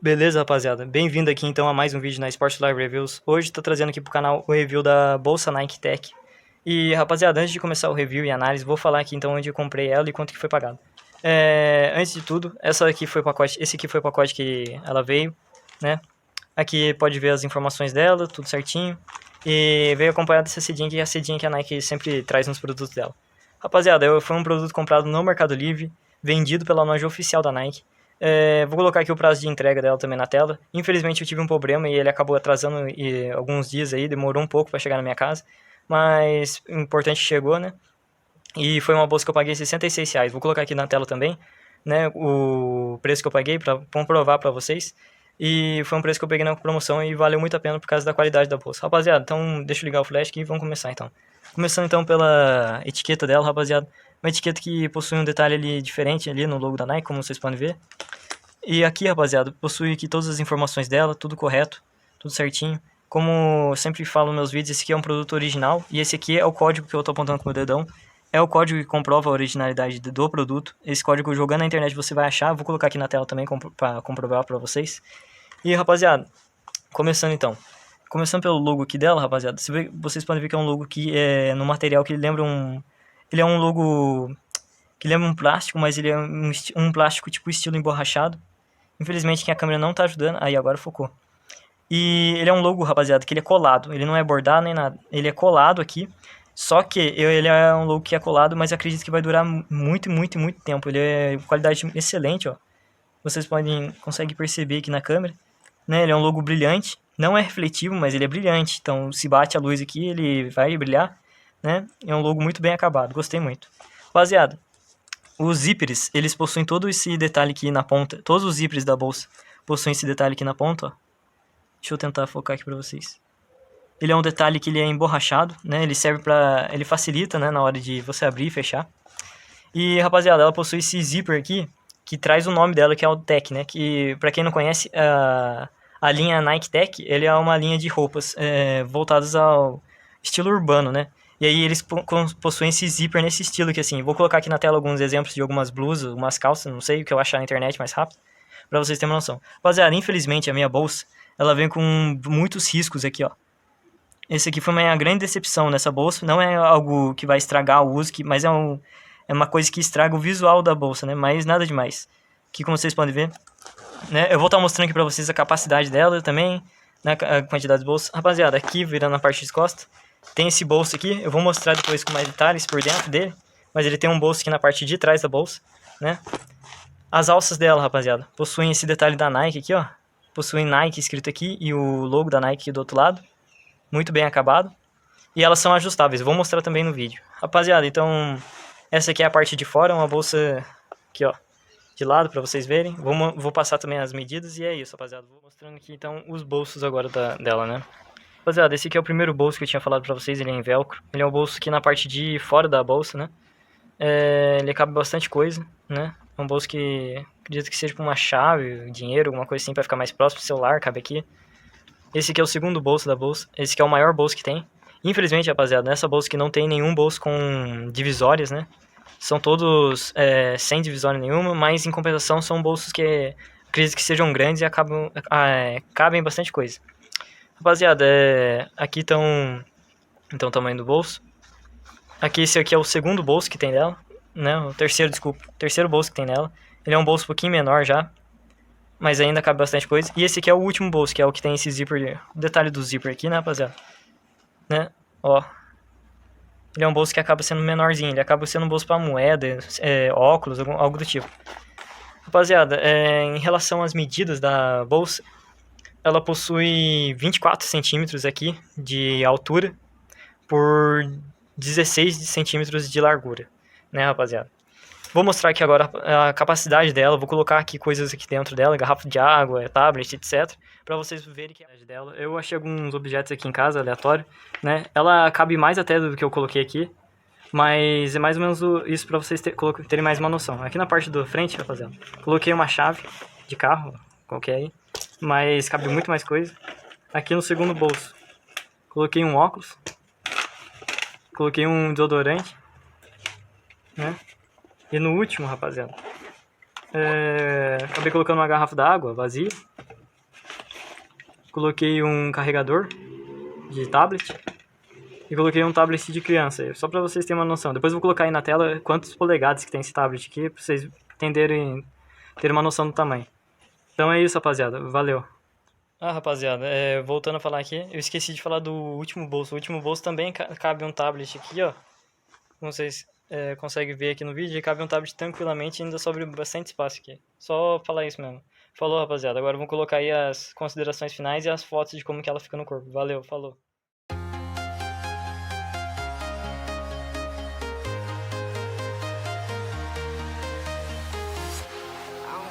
Beleza, rapaziada? Bem-vindo aqui então a mais um vídeo na Sport Live Reviews. Hoje tô trazendo aqui pro canal o review da bolsa Nike Tech. E, rapaziada, antes de começar o review e análise, vou falar aqui então onde eu comprei ela e quanto que foi pagado. Antes de tudo, esse aqui foi o pacote que ela veio, né? Aqui pode ver as informações dela, tudo certinho. E veio acompanhado dessa cedinha aqui, a cedinha que a Nike sempre traz nos produtos dela. Rapaziada, foi um produto comprado no Mercado Livre, vendido pela loja oficial da Nike. Vou colocar aqui o prazo de entrega dela também na tela. Infelizmente eu tive um problema e ele acabou atrasando alguns dias aí, demorou um pouco para chegar na minha casa. Mas o importante chegou, né? E foi uma bolsa que eu paguei R$66. Vou colocar aqui na tela também, né, o preço que eu paguei para comprovar para vocês. E foi um preço que eu peguei na promoção e valeu muito a pena por causa da qualidade da bolsa. Rapaziada, então deixa eu ligar o flash aqui e vamos começar então. Começando então pela etiqueta dela, rapaziada. Uma etiqueta que possui um detalhe ali diferente ali no logo da Nike, como vocês podem ver. E aqui, rapaziada, possui aqui todas as informações dela, tudo correto, tudo certinho. Como eu sempre falo nos meus vídeos, esse aqui é um produto original e esse aqui é o código que eu tô apontando com o meu dedão. É o código que comprova a originalidade do produto. Esse código jogando na internet você vai achar, vou colocar aqui na tela também para comprovar para vocês. E, rapaziada, começando então. Começando pelo logo aqui dela, rapaziada, vocês podem ver que é um logo que é no material que lembra um... Ele é um logo que lembra um plástico, mas ele é um plástico tipo estilo emborrachado. Infelizmente que a câmera não tá ajudando. Aí, agora focou. E ele é um logo, rapaziada, que ele é colado. Ele não é bordado nem nada. Ele é colado aqui. Só que ele é um logo que é colado, mas eu acredito que vai durar muito, muito, muito tempo. Ele é de qualidade excelente, ó. Vocês conseguem perceber aqui na câmera. Né? Ele é um logo brilhante. Não é refletivo, mas ele é brilhante. Então, se bate a luz aqui, ele vai brilhar. Né? É um logo muito bem acabado. Gostei muito. Rapaziada, os zíperes, eles possuem todo esse detalhe aqui na ponta. Todos os zíperes da bolsa possuem esse detalhe aqui na ponta, ó. Deixa eu tentar focar aqui pra vocês. Ele é um detalhe que ele é emborrachado, né? Ele serve pra... Ele facilita, né? Na hora de você abrir e fechar. E, rapaziada, ela possui esse zíper aqui, que traz o nome dela, que é o Tech, né? Que, pra quem não conhece, a linha Nike Tech, ele é uma linha de roupas voltadas ao estilo urbano, né? E aí eles possuem esse zíper nesse estilo aqui, assim. Vou colocar aqui na tela alguns exemplos de algumas blusas, algumas calças, não sei, o que eu achar na internet mais rápido, pra vocês terem uma noção. Rapaziada, infelizmente a minha bolsa, ela vem com muitos riscos aqui, ó. Esse aqui foi uma grande decepção nessa bolsa. Não é algo que vai estragar o uso, mas é uma coisa que estraga o visual da bolsa, né? Mas nada demais. Aqui, como vocês podem ver, né? Eu vou estar mostrando aqui pra vocês a capacidade dela também, né? A quantidade de bolsa. Rapaziada, aqui, virando a parte de costas, tem esse bolso aqui. Eu vou mostrar depois com mais detalhes por dentro dele. Mas ele tem um bolso aqui na parte de trás da bolsa, né? As alças dela, rapaziada, possuem esse detalhe da Nike aqui, ó. Possuem Nike escrito aqui e o logo da Nike aqui do outro lado. Muito bem acabado. E elas são ajustáveis. Eu vou mostrar também no vídeo. Rapaziada, então... Essa aqui é a parte de fora. Uma bolsa aqui, ó. De lado, pra vocês verem. Vou passar também as medidas. E é isso, rapaziada. Vou mostrando aqui, então, os bolsos agora dela, né? Rapaziada, esse aqui é o primeiro bolso que eu tinha falado pra vocês. Ele é em velcro. Ele é um bolso aqui na parte de fora da bolsa, né? Ele cabe bastante coisa, né? É um bolso que... Acredito que seja pra uma chave, dinheiro, alguma coisa assim, pra ficar mais próximo do celular. Cabe aqui. Esse aqui é o segundo bolso da bolsa. Esse aqui é o maior bolso que tem. Infelizmente, rapaziada, nessa bolsa que não tem nenhum bolso com divisórias, né? São todos sem divisória nenhuma, mas em compensação são bolsos que acredito que sejam grandes e cabem bastante coisa. Rapaziada, aqui estão então o tamanho do bolso. Esse aqui é o segundo bolso que tem dela, né? O terceiro bolso que tem nela. Ele é um bolso um pouquinho menor já, mas ainda cabe bastante coisa. E esse aqui é o último bolso, que é o que tem esse zíper, o detalhe do zíper aqui, né, rapaziada? Né? Ó. Ele é um bolso que acaba sendo menorzinho, ele acaba sendo um bolso para moeda, óculos, algo do tipo. Rapaziada, em relação às medidas da bolsa, ela possui 24 centímetros aqui de altura por 16 centímetros de largura, né, rapaziada? Vou mostrar aqui agora a capacidade dela, vou colocar aqui coisas aqui dentro dela, garrafa de água, tablet, etc. Pra vocês verem que é a dela. Eu achei alguns objetos aqui em casa, aleatório, né? Ela cabe mais até do que eu coloquei aqui, mas é mais ou menos isso pra vocês terem mais uma noção. Aqui na parte do frente, rapaziada, coloquei uma chave de carro, qualquer aí, mas cabe muito mais coisa. Aqui no segundo bolso, coloquei um óculos, coloquei um desodorante, né? E no último, rapaziada, acabei colocando uma garrafa d'água vazia, coloquei um carregador de tablet e coloquei um tablet de criança, só pra vocês terem uma noção. Depois eu vou colocar aí na tela quantos polegadas que tem esse tablet aqui, pra vocês entenderem, terem uma noção do tamanho. Então é isso, rapaziada. Valeu. Ah, rapaziada, voltando a falar aqui, eu esqueci de falar do último bolso. O último bolso também cabe um tablet aqui, ó. Como vocês conseguem ver aqui no vídeo, cabe um tablet tranquilamente e ainda sobra bastante espaço aqui. Só falar isso mesmo. Falou, rapaziada. Agora vamos colocar aí as considerações finais e as fotos de como que ela fica no corpo. Valeu, falou.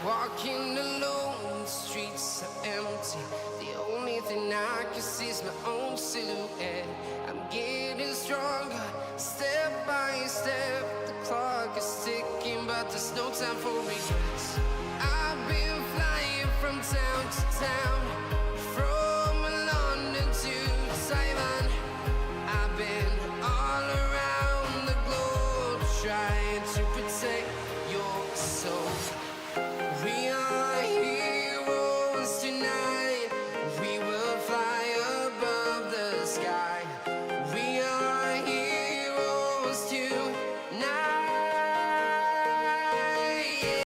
Walking alone, the streets are empty. The only thing I can see is my own silhouette. I'm getting stronger, step by step. The clock is ticking, but there's no time for regrets. I've been flying from town to town, from London to Taiwan. I've been all around the globe trying to protect your soul.